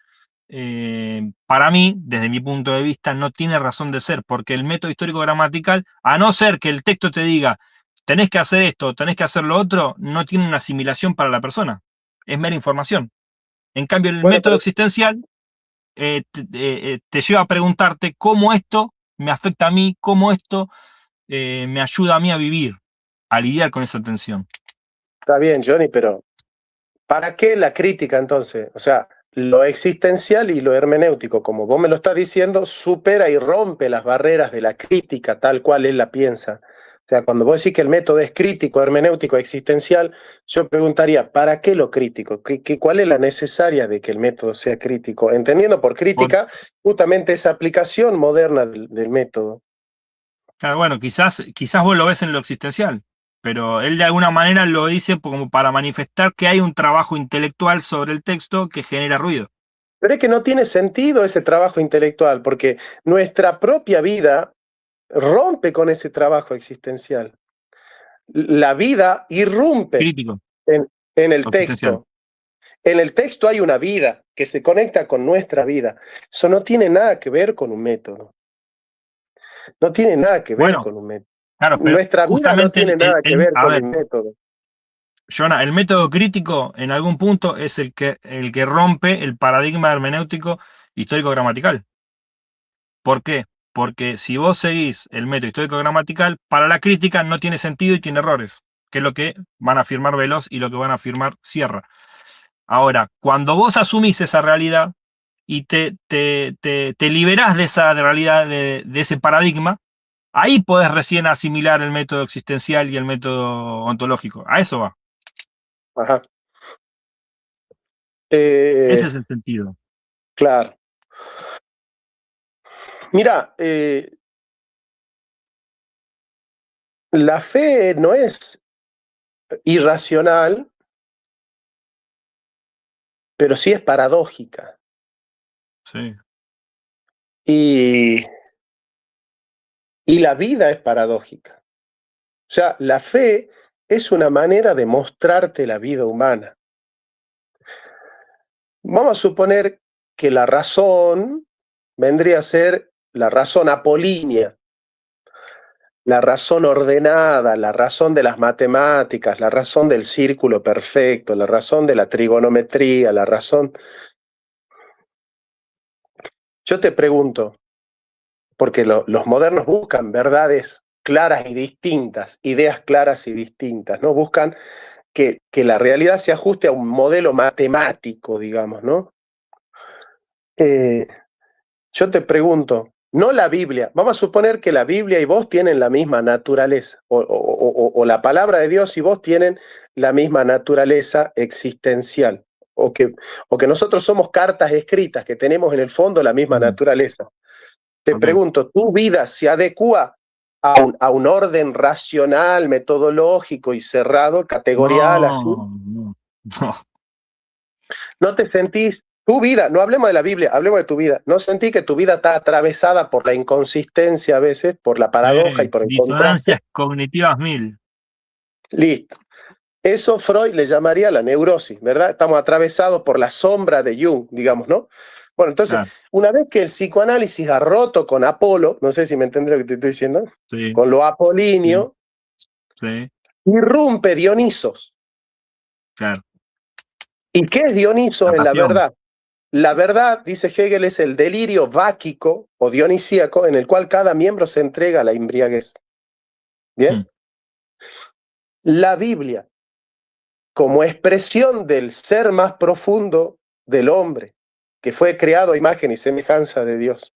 para mí, desde mi punto de vista, no tiene razón de ser, porque el método histórico-gramatical, a no ser que el texto te diga, tenés que hacer esto, tenés que hacer lo otro, no tiene una asimilación para la persona, es mera información. En cambio, el método existencial te lleva a preguntarte cómo esto me afecta a mí, cómo esto me ayuda a mí a vivir, a lidiar con esa tensión. Está bien, Johnny, pero ¿para qué la crítica entonces? O sea, lo existencial y lo hermenéutico, como vos me lo estás diciendo, supera y rompe las barreras de la crítica tal cual él la piensa. O sea, cuando vos decís que el método es crítico, hermenéutico, existencial, yo preguntaría, ¿para qué lo crítico? ¿Cuál es la necesaria de que el método sea crítico? Entendiendo por crítica justamente esa aplicación moderna del método. Claro, bueno, quizás vos lo ves en lo existencial, pero él de alguna manera lo dice como para manifestar que hay un trabajo intelectual sobre el texto que genera ruido. Pero es que no tiene sentido ese trabajo intelectual, porque nuestra propia vida rompe con ese trabajo existencial. La vida irrumpe Crítico. en el texto. En el texto hay una vida que se conecta con nuestra vida. Eso no tiene nada que ver con un método. No tiene nada que ver con un método. Claro, nuestra vida no tiene nada que ver con un método. Jonah, el método crítico en algún punto es el que rompe el paradigma hermenéutico histórico-gramatical. ¿Por qué? Porque si vos seguís el método histórico-gramatical, para la crítica no tiene sentido y tiene errores, que es lo que van a afirmar Veloz y lo que van a afirmar Sierra. Ahora, cuando vos asumís esa realidad y te liberás de esa realidad, de ese paradigma, ahí podés recién asimilar el método existencial y el método ontológico. A eso va. Ajá. Ese es el sentido. Claro. Mira, la fe no es irracional, pero sí es paradójica. Sí. Y la vida es paradójica. O sea, la fe es una manera de mostrarte la vida humana. Vamos a suponer que la razón vendría a ser la razón apolínea, la razón ordenada, la razón de las matemáticas, la razón del círculo perfecto, la razón de la trigonometría, la razón... Yo te pregunto, porque los modernos buscan verdades claras y distintas, ideas claras y distintas, ¿no? Buscan que la realidad se ajuste a un modelo matemático, digamos, ¿no? Yo te pregunto, no la Biblia, vamos a suponer que la Biblia y vos tienen la misma naturaleza, o la palabra de Dios y vos tienen la misma naturaleza existencial, o que nosotros somos cartas escritas, que tenemos en el fondo la misma naturaleza. Te pregunto, ¿tu vida se adecua a un orden racional, metodológico y cerrado, categorial, así? No. ¿No te sentís, tu vida, no hablemos de la Biblia, hablemos de tu vida, no sentís que tu vida está atravesada por la inconsistencia a veces, por la paradoja y por el contraste? Disonancias cognitivas 1000. Listo. Eso Freud le llamaría la neurosis, ¿verdad? Estamos atravesados por la sombra de Jung, digamos, ¿no? Bueno, entonces, Claro. una vez que el psicoanálisis ha roto con Apolo, no sé si me entendés lo que te estoy diciendo, Sí. con lo apolíneo, Sí. irrumpe Dionisos. Claro. ¿Y qué es Dioniso en la verdad? La verdad, dice Hegel, es el delirio báquico o dionisíaco en el cual cada miembro se entrega a la embriaguez. ¿Bien? La Biblia, como expresión del ser más profundo del hombre, que fue creado a imagen y semejanza de Dios,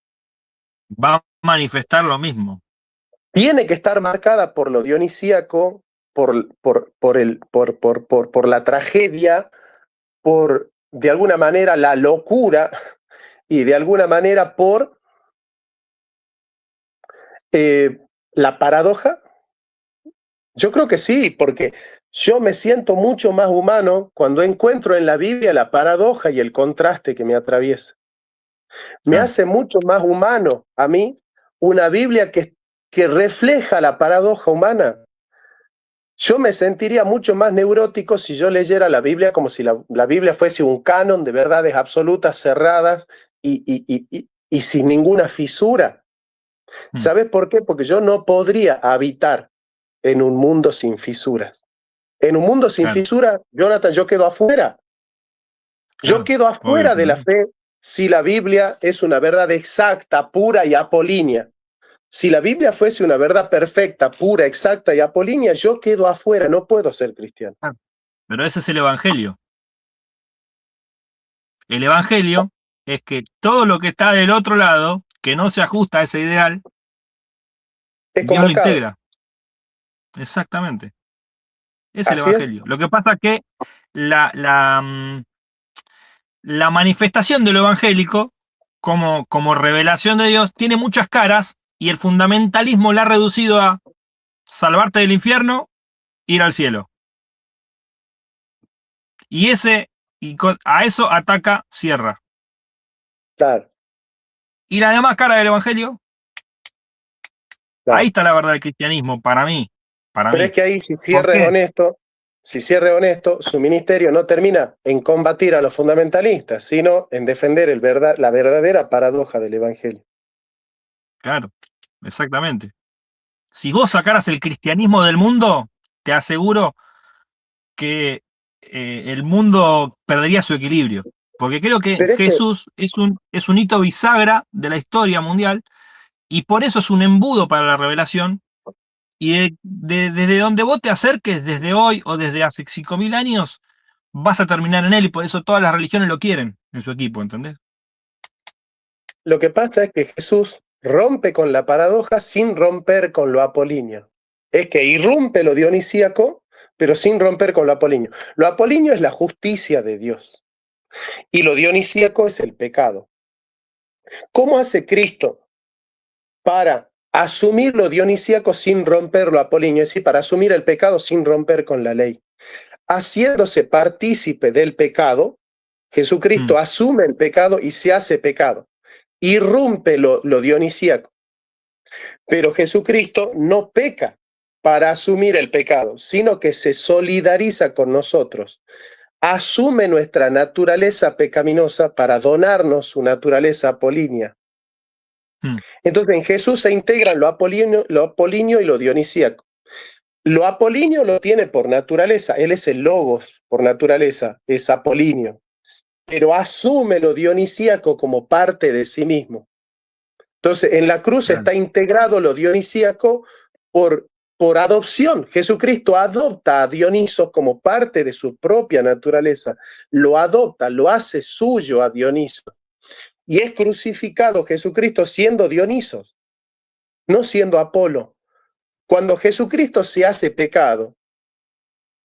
Va a manifestar lo mismo. tiene que estar marcada por lo dionisíaco, por la tragedia, por, de alguna manera, la locura y de alguna manera por la paradoja. Yo creo que sí, porque yo me siento mucho más humano cuando encuentro en la Biblia la paradoja y el contraste que me atraviesa. Me hace mucho más humano a mí una Biblia que refleja la paradoja humana. Yo me sentiría mucho más neurótico si yo leyera la Biblia como si la Biblia fuese un canon de verdades absolutas, cerradas y sin ninguna fisura. ¿Sabes por qué? Porque yo no podría habitar en un mundo sin fisuras. En un mundo sin fisuras, Jonathan, yo quedo afuera. Yo quedo afuera de la fe si la Biblia es una verdad exacta, pura y apolínea. Si la Biblia fuese una verdad perfecta, pura, exacta y apolínea, yo quedo afuera, no puedo ser cristiano. Pero ese es el Evangelio. El Evangelio es que todo lo que está del otro lado, que no se ajusta a ese ideal, es Dios lo convocado. integra. Exactamente. Es el Así Evangelio. es. Lo que pasa es que la manifestación de lo evangélico como revelación de Dios tiene muchas caras y el fundamentalismo la ha reducido a salvarte del infierno, ir al cielo. Y a eso ataca Sierra. Claro. Y la demás cara del evangelio, Claro. ahí está la verdad del cristianismo, para mí. Pero es que ahí, si Sierra es honesto, su ministerio no termina en combatir a los fundamentalistas, sino en defender la verdadera paradoja del Evangelio. Claro, exactamente. Si vos sacaras el cristianismo del mundo, te aseguro que el mundo perdería su equilibrio. Porque creo que Pero es que Jesús es un hito bisagra de la historia mundial y por eso es un embudo para la revelación. Y desde donde vos te acerques, desde hoy o desde hace 5.000 años, vas a terminar en él y por eso todas las religiones lo quieren en su equipo, ¿entendés? lo que pasa es que Jesús rompe con la paradoja sin romper con lo apolíneo. Es que irrumpe lo dionisíaco, pero sin romper con lo apolíneo. Lo apolíneo es la justicia de Dios y lo dionisíaco es el pecado. ¿Cómo hace Cristo para asumir lo dionisíaco sin romper lo apolíneo? Es decir, para asumir el pecado sin romper con la ley. Haciéndose partícipe del pecado, Jesucristo asume el pecado y se hace pecado. Irrumpe lo dionisíaco. Pero Jesucristo no peca para asumir el pecado, sino que se solidariza con nosotros. Asume nuestra naturaleza pecaminosa para donarnos su naturaleza apolínea. Entonces en Jesús se integran lo apolíneo y lo dionisíaco. Lo apolíneo lo tiene por naturaleza, él es el logos por naturaleza, es apolíneo, pero asume lo dionisíaco como parte de sí mismo. Entonces en la cruz está integrado lo dionisíaco por adopción. Jesucristo adopta a Dionisos como parte de su propia naturaleza, lo adopta, lo hace suyo a Dionisos. Y es crucificado Jesucristo siendo Dionisos, no siendo Apolo. Cuando Jesucristo se hace pecado,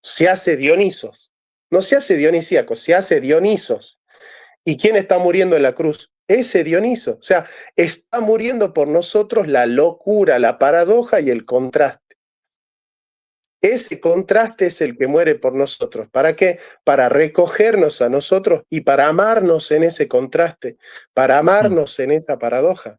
se hace Dionisos. No se hace dionisíaco, se hace Dionisos. ¿Y quién está muriendo en la cruz? Ese Dioniso. O sea, está muriendo por nosotros la locura, la paradoja y el contraste. Ese contraste es el que muere por nosotros. ¿Para qué? Para recogernos a nosotros y para amarnos en ese contraste, para amarnos en esa paradoja.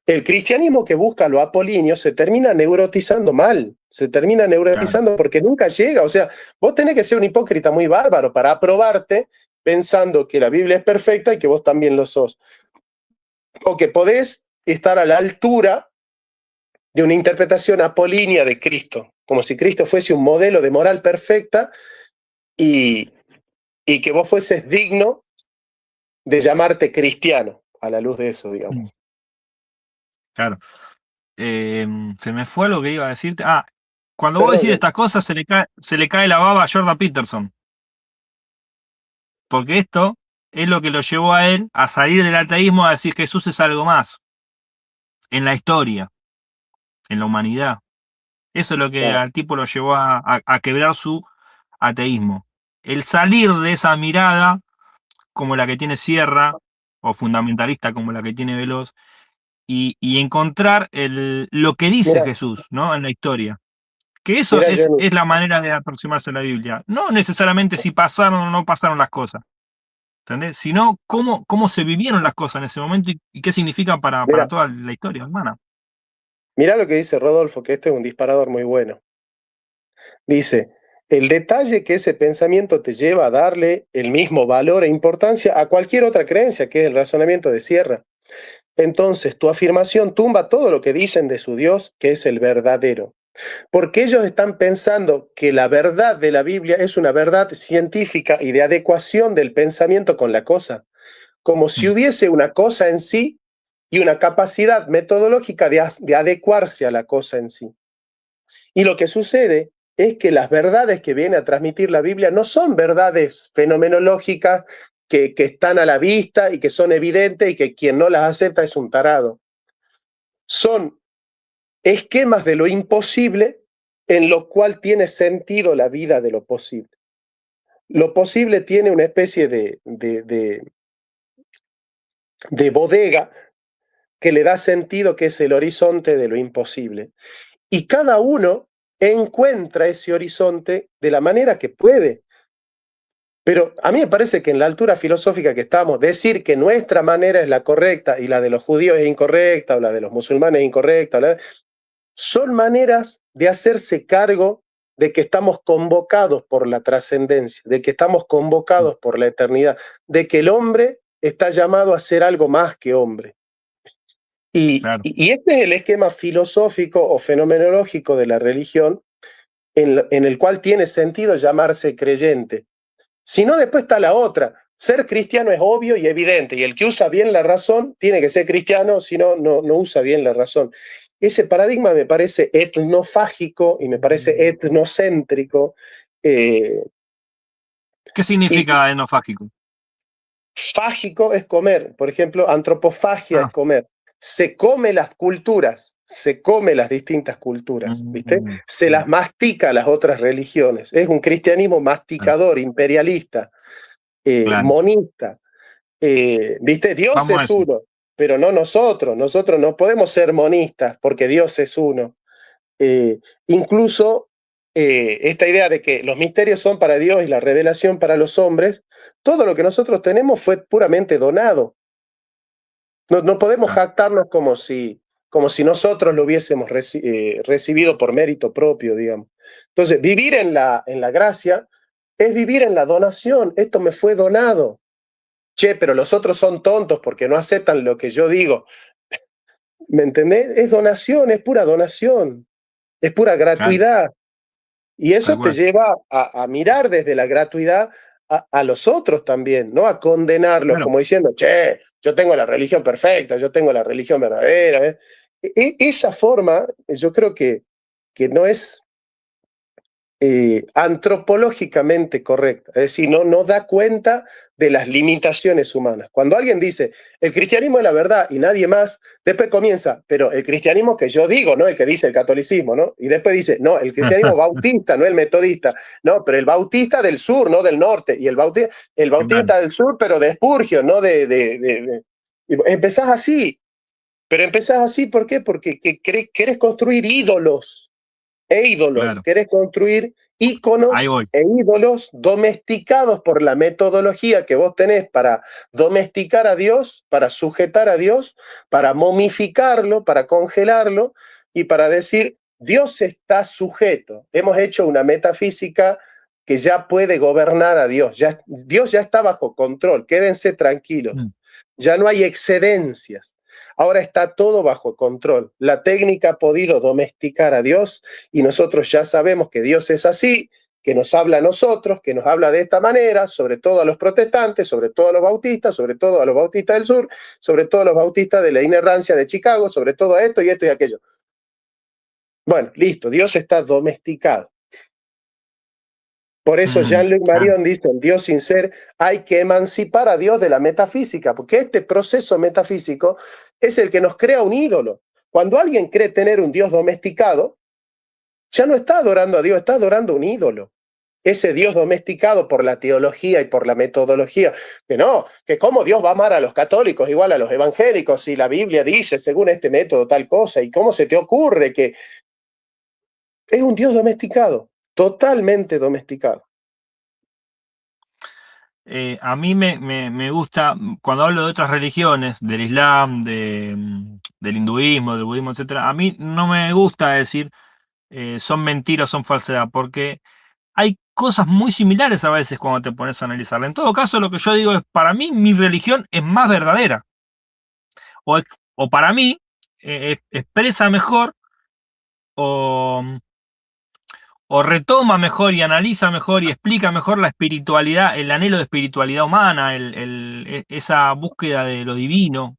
El cristianismo que busca lo apolíneo se termina neurotizando mal, se termina neurotizando porque nunca llega. O sea, vos tenés que ser un hipócrita muy bárbaro para aprobarte pensando que la Biblia es perfecta y que vos también lo sos. O que podés estar a la altura de una interpretación apolínea de Cristo, como si Cristo fuese un modelo de moral perfecta y que vos fueses digno de llamarte cristiano a la luz de eso, digamos. Claro. Se me fue lo que iba a decirte. Cuando vos decís estas cosas se le cae la baba a Jordan Peterson. Porque esto es lo que lo llevó a él a salir del ateísmo a decir Jesús es algo más. En la historia. En la humanidad. Eso es lo que al tipo lo llevó a quebrar su ateísmo. El salir de esa mirada, como la que tiene Sierra, o fundamentalista como la que tiene Veloz, y encontrar lo que dice Jesús, ¿no? En la historia. Que eso es la manera de aproximarse a la Biblia. No necesariamente si pasaron o no pasaron las cosas, ¿entendés? Sino cómo se vivieron las cosas en ese momento y qué significan para toda la historia humana. Mirá lo que dice Rodolfo, que este es un disparador muy bueno. Dice, el detalle que ese pensamiento te lleva a darle el mismo valor e importancia a cualquier otra creencia, que es el razonamiento de Sierra. Entonces, tu afirmación tumba todo lo que dicen de su Dios, que es el verdadero. Porque ellos están pensando que la verdad de la Biblia es una verdad científica y de adecuación del pensamiento con la cosa, como si hubiese una cosa en sí y una capacidad metodológica de adecuarse a la cosa en sí. Y lo que sucede es que las verdades que viene a transmitir la Biblia no son verdades fenomenológicas que están a la vista y que son evidentes y que quien no las acepta es un tarado. Son esquemas de lo imposible en lo cual tiene sentido la vida de lo posible. Lo posible tiene una especie de bodega que le da sentido, que es el horizonte de lo imposible. Y cada uno encuentra ese horizonte de la manera que puede. Pero a mí me parece que en la altura filosófica que estamos, decir que nuestra manera es la correcta y la de los judíos es incorrecta, o la de los musulmanes es incorrecta, son maneras de hacerse cargo de que estamos convocados por la trascendencia, de que estamos convocados por la eternidad, de que el hombre está llamado a ser algo más que hombre. Y este es el esquema filosófico o fenomenológico de la religión en el cual tiene sentido llamarse creyente. Si no, después está la otra. Ser cristiano es obvio y evidente, y el que usa bien la razón tiene que ser cristiano, si no, no usa bien la razón. Ese paradigma me parece etnofágico y me parece etnocéntrico. eh, ¿Qué y significa enofágico? fágico es comer, por ejemplo, antropofagia es Ah, comer. Se come las culturas, se come las distintas culturas, ¿viste? Se las mastica a las otras religiones. Es un cristianismo claro, masticador, imperialista, claro. monista. ¿Viste? Dios Vamos a es eso. uno, pero no nosotros. Nosotros no podemos ser monistas porque Dios es uno. Incluso esta idea de que los misterios son para Dios y la revelación para los hombres, todo lo que nosotros tenemos fue puramente donado. No podemos Claro, jactarnos como si nosotros lo hubiésemos recibido por mérito propio, digamos. Entonces, vivir en la gracia es vivir en la donación. Esto me fue donado. Che, pero los otros son tontos porque no aceptan lo que yo digo. ¿Me entendés? Es donación, es pura donación, es pura claro, gratuidad. Y tal eso te cual. lleva a mirar desde la gratuidad a los otros también, ¿no? A condenarlos Claro. como diciendo, che, yo tengo la religión perfecta, yo tengo la religión verdadera. ¿Eh? Esa forma, yo creo que no es antropológicamente correcta, es decir, no da cuenta de las limitaciones humanas. Cuando alguien dice, el cristianismo es la verdad y nadie más, después comienza, pero el cristianismo que yo digo, no el que dice el catolicismo, ¿no? Y después dice, no, el cristianismo bautista, no el metodista, no, pero el bautista del sur, no del norte, y el Claro, bautista del sur, pero de Spurgeon, no empezás así, pero empezás así, ¿por qué? Porque querés construir ídolos ídolos. claro. Querés construir Ahí íconos voy. e ídolos domesticados por la metodología que vos tenés para domesticar a Dios, para sujetar a Dios, para momificarlo, para congelarlo y para decir, Dios está sujeto. Hemos hecho una metafísica que ya puede gobernar a Dios. Dios ya está bajo control. Quédense tranquilos. Mm. Ya no hay excedencias. Ahora está todo bajo control. La técnica ha podido domesticar a Dios y nosotros ya sabemos que Dios es así, que nos habla a nosotros, que nos habla de esta manera, sobre todo a los protestantes, sobre todo a los bautistas, sobre todo a los bautistas del sur, sobre todo a los bautistas de la inerrancia de Chicago, sobre todo a esto y aquello. Bueno, listo, Dios está domesticado. Por eso Jean-Luc Claro. Marion dice, en Dios sin ser hay que emancipar a Dios de la metafísica, porque este proceso metafísico es el que nos crea un ídolo. Cuando alguien cree tener un Dios domesticado, ya no está adorando a Dios, está adorando un ídolo. Ese Dios domesticado por la teología y por la metodología, que no, que cómo Dios va a amar a los católicos igual a los evangélicos si la Biblia dice según este método tal cosa, y cómo se te ocurre que es un Dios domesticado, totalmente domesticado. A mí me gusta, cuando hablo de otras religiones, del Islam, del hinduismo, del budismo, etcétera, a mí no me gusta decir son mentiras, son falsedad, porque hay cosas muy similares a veces cuando te pones a analizarla. En todo caso, lo que yo digo es, para mí, mi religión es más verdadera, o, o para mí, expresa mejor o, o retoma mejor y analiza mejor y explica mejor la espiritualidad, el anhelo de espiritualidad humana, esa búsqueda de lo divino.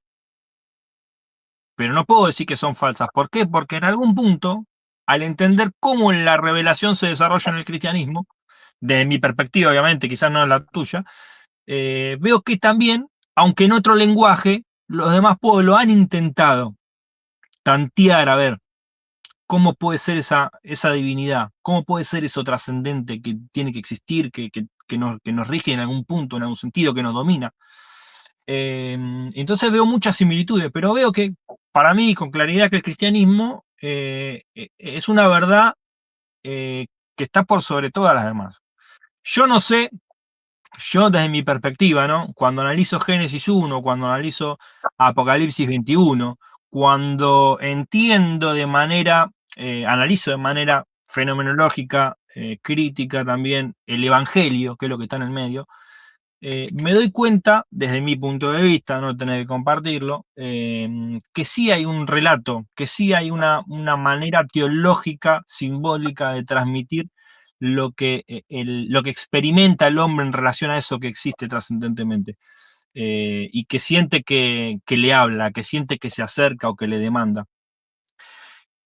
Pero no puedo decir que son falsas. ¿Por qué? Porque en algún punto, al entender cómo la revelación se desarrolla en el cristianismo, desde mi perspectiva, obviamente, quizás no es la tuya, veo que también, aunque en otro lenguaje, los demás pueblos han intentado tantear a ver cómo puede ser esa divinidad, cómo puede ser eso trascendente que tiene que existir, que nos rige en algún punto, en algún sentido, que nos domina. Entonces veo muchas similitudes, pero veo que para mí, con claridad, que el cristianismo es una verdad que está por sobre todas las demás. Yo no sé, yo desde mi perspectiva, ¿no? Cuando analizo Génesis 1, cuando analizo Apocalipsis 21, cuando entiendo de manera, analizo de manera fenomenológica, crítica también el Evangelio, que es lo que está en el medio, me doy cuenta, desde mi punto de vista, no tener que compartirlo, que sí hay un relato, que sí hay una manera teológica, simbólica de transmitir lo que experimenta el hombre en relación a eso que existe trascendentemente, y que siente que le habla, que siente que se acerca o que le demanda.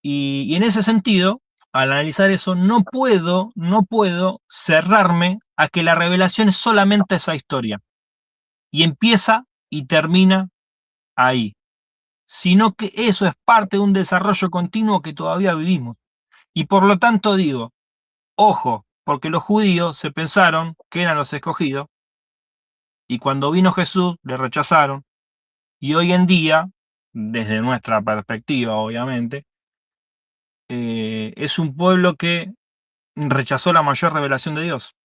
Y en ese sentido, al analizar eso, no puedo cerrarme a que la revelación es solamente esa historia y empieza y termina ahí, sino que eso es parte de un desarrollo continuo que todavía vivimos. Y por lo tanto digo, ojo, porque los judíos se pensaron que eran los escogidos y cuando vino Jesús le rechazaron, y hoy en día, desde nuestra perspectiva obviamente, es un pueblo que rechazó la mayor revelación de Dios.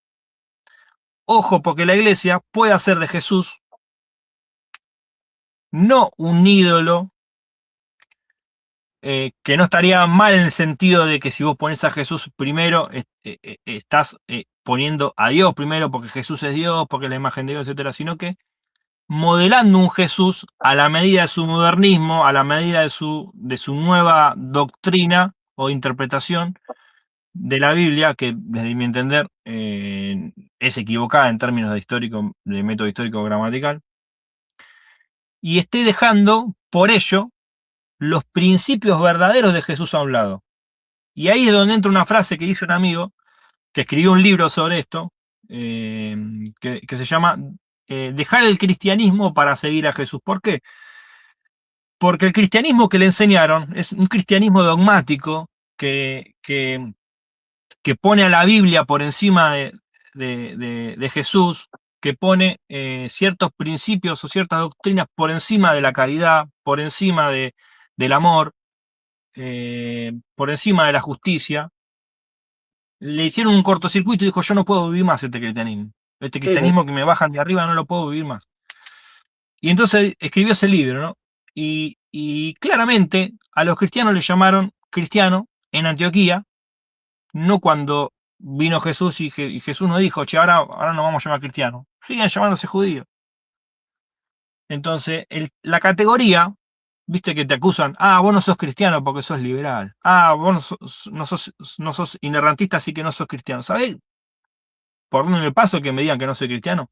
Ojo, porque la iglesia puede hacer de Jesús no un ídolo, que no estaría mal en el sentido de que si vos pones a Jesús primero, estás poniendo a Dios primero porque Jesús es Dios, porque es la imagen de Dios, etcétera, sino que modelando un Jesús a la medida de su modernismo, a la medida de su nueva doctrina o interpretación de la Biblia, que desde mi entender es equivocada en términos de método histórico gramatical, y esté dejando por ello los principios verdaderos de Jesús a un lado. Y ahí es donde entra una frase que dice un amigo que escribió un libro sobre esto, que se llama Dejar el cristianismo para seguir a Jesús. ¿Por qué? Porque el cristianismo que le enseñaron es un cristianismo dogmático que pone a la Biblia por encima de Jesús, que pone ciertos principios o ciertas doctrinas por encima de la caridad, por encima del amor, por encima de la justicia. Le hicieron un cortocircuito y dijo, yo no puedo vivir más este cristianismo. Este Sí, sí. cristianismo que me bajan de arriba no lo puedo vivir más. Y entonces escribió ese libro, ¿no? Y claramente a los cristianos le llamaron cristiano en Antioquía, no cuando vino Jesús y Jesús no dijo, che, ahora nos vamos a llamar cristianos. Siguen llamándose judíos. Entonces, la categoría, viste que te acusan, vos no sos cristiano porque sos liberal. Vos no sos inerrantista, así que no sos cristiano. ¿Sabés por dónde me paso que me digan que no soy cristiano?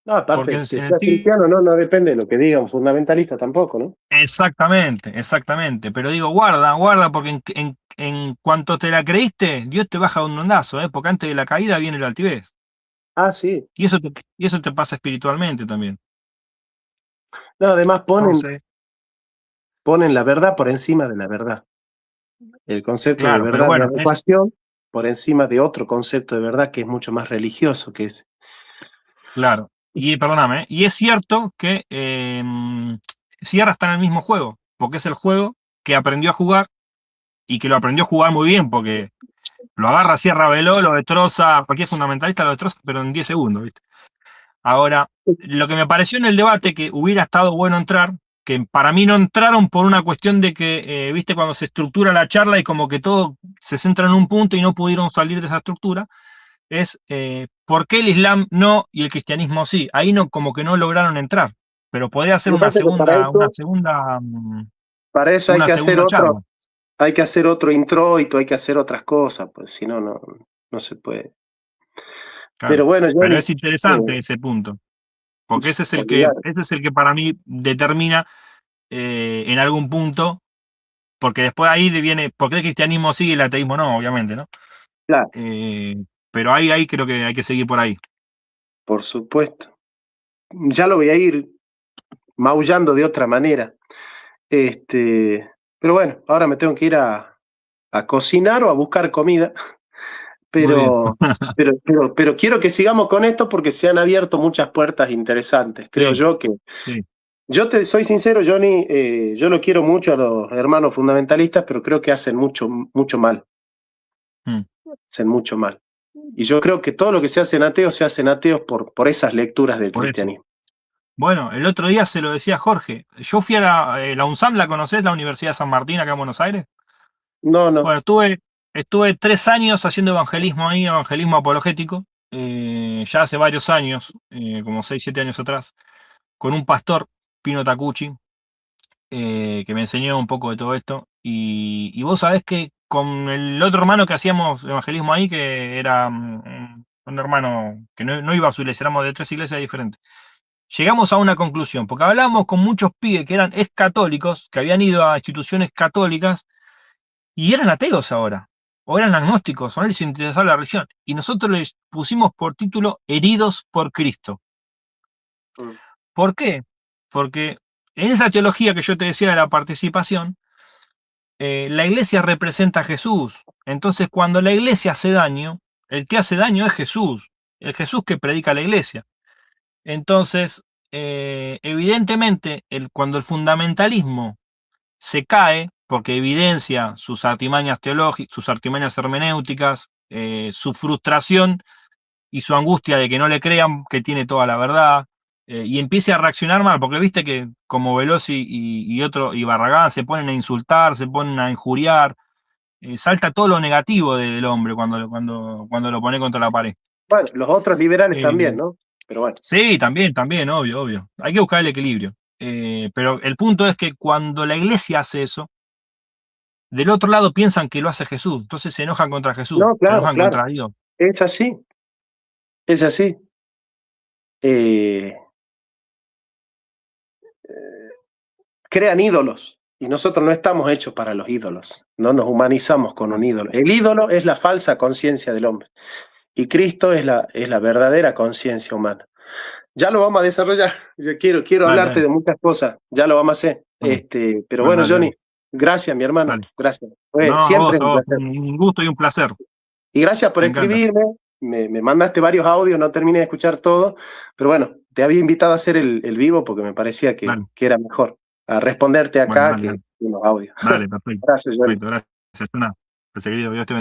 No, Porque aparte, que sea cristiano no depende de lo que diga un fundamentalista tampoco, ¿no? exactamente, exactamente. Pero digo, guarda, porque en cuanto te la creíste, Dios te baja un ondazo, porque antes de la caída viene la altivez. Ah, sí. Y eso te pasa espiritualmente también. No, además Entonces, ponen la verdad por encima de la verdad. El concepto de claro, pero verdad de bueno, adecuación por encima de otro concepto de verdad que es mucho más religioso, que es... claro. Y perdóname, y es cierto que Sierra está en el mismo juego, porque es el juego que aprendió a jugar y que lo aprendió a jugar muy bien, porque lo agarra Sierra Veló, lo destroza, cualquier fundamentalista lo destroza, pero en 10 segundos, ¿viste? Ahora, lo que me pareció en el debate que hubiera estado bueno entrar, que para mí no entraron por una cuestión de que, viste, cuando se estructura la charla y como que todo se centra en un punto y no pudieron salir de esa estructura, es por qué el Islam no y el cristianismo sí. Ahí no, como que no lograron entrar, pero podría ser Me parece que para eso una segunda charla. hay que hacer otro introito, hay que hacer otras cosas, pues si no, no se puede. Claro. Pero bueno, Pero Johnny, es interesante ese punto, porque olvidar, ese es el que para mí determina en algún punto, porque después ahí viene, ¿por qué el cristianismo sí y el ateísmo no? Obviamente, ¿no? claro, Pero ahí creo que hay que seguir por ahí. por supuesto. Ya lo voy a ir maullando de otra manera. Pero bueno, ahora me tengo que ir a cocinar o a buscar comida, Muy bien. pero, pero quiero que sigamos con esto porque se han abierto muchas puertas interesantes. Creo Sí, yo que sí. yo te soy sincero, Johnny, yo lo quiero mucho a los hermanos fundamentalistas, pero creo que hacen mucho mal, Mm. hacen mucho mal. Y yo creo que todo lo que se hacen ateos por esas lecturas del Por eso. cristianismo. Bueno, el otro día se lo decía Jorge. Yo fui a la UNSAM, ¿la conocés? La Universidad de San Martín, acá en Buenos Aires. No, no, Bueno, estuve 3 años haciendo evangelismo ahí, evangelismo apologético, ya hace varios años, como 6, 7 años atrás, con un pastor, Pino Tacucci, que me enseñó un poco de todo esto. Y vos sabés que con el otro hermano que hacíamos evangelismo ahí, que era un hermano que no iba a su iglesia, éramos de 3 iglesias diferentes. Llegamos a una conclusión, porque hablamos con muchos pibes que eran ex-católicos, que habían ido a instituciones católicas, y eran ateos ahora, o eran agnósticos, o no les interesaba la religión. Y nosotros les pusimos por título Heridos por Cristo. ¿Por qué? Porque en esa teología que yo te decía de la participación, la iglesia representa a Jesús. Entonces, cuando la iglesia hace daño, el que hace daño es Jesús, el Jesús que predica la iglesia. Entonces, evidentemente, cuando el fundamentalismo se cae, porque evidencia sus artimañas teológicas, sus artimañas hermenéuticas, su frustración y su angustia de que no le crean que tiene toda la verdad, y empiece a reaccionar mal, porque viste que como Velosi y Barragán se ponen a insultar, se ponen a injuriar, salta todo lo negativo del hombre cuando lo pone contra la pared. Bueno, los otros liberales también, ¿no? Pero bueno. Sí, también, obvio. Hay que buscar el equilibrio. Pero el punto es que cuando la iglesia hace eso, del otro lado piensan que lo hace Jesús, entonces se enojan contra Jesús, No, se enojan contra Dios. Es así. Es así. Crean ídolos. Y nosotros no estamos hechos para los ídolos. No nos humanizamos con un ídolo. El ídolo es la falsa conciencia del hombre. Y Cristo es la verdadera conciencia humana. Ya lo vamos a desarrollar. Yo quiero hablarte de muchas cosas. Ya lo vamos a hacer. Pero bueno, Johnny, gracias, mi hermano. Gracias. Siempre un placer. Un gusto y un placer. Y gracias por escribirme. Me mandaste varios audios, no terminé de escuchar todo. Pero bueno, te había invitado a hacer el vivo porque me parecía que era mejor a responderte acá que en los audios. Dale, perfecto. Gracias, Johnny. Perfecto, gracias. Gracias, querido. Dios te bendiga.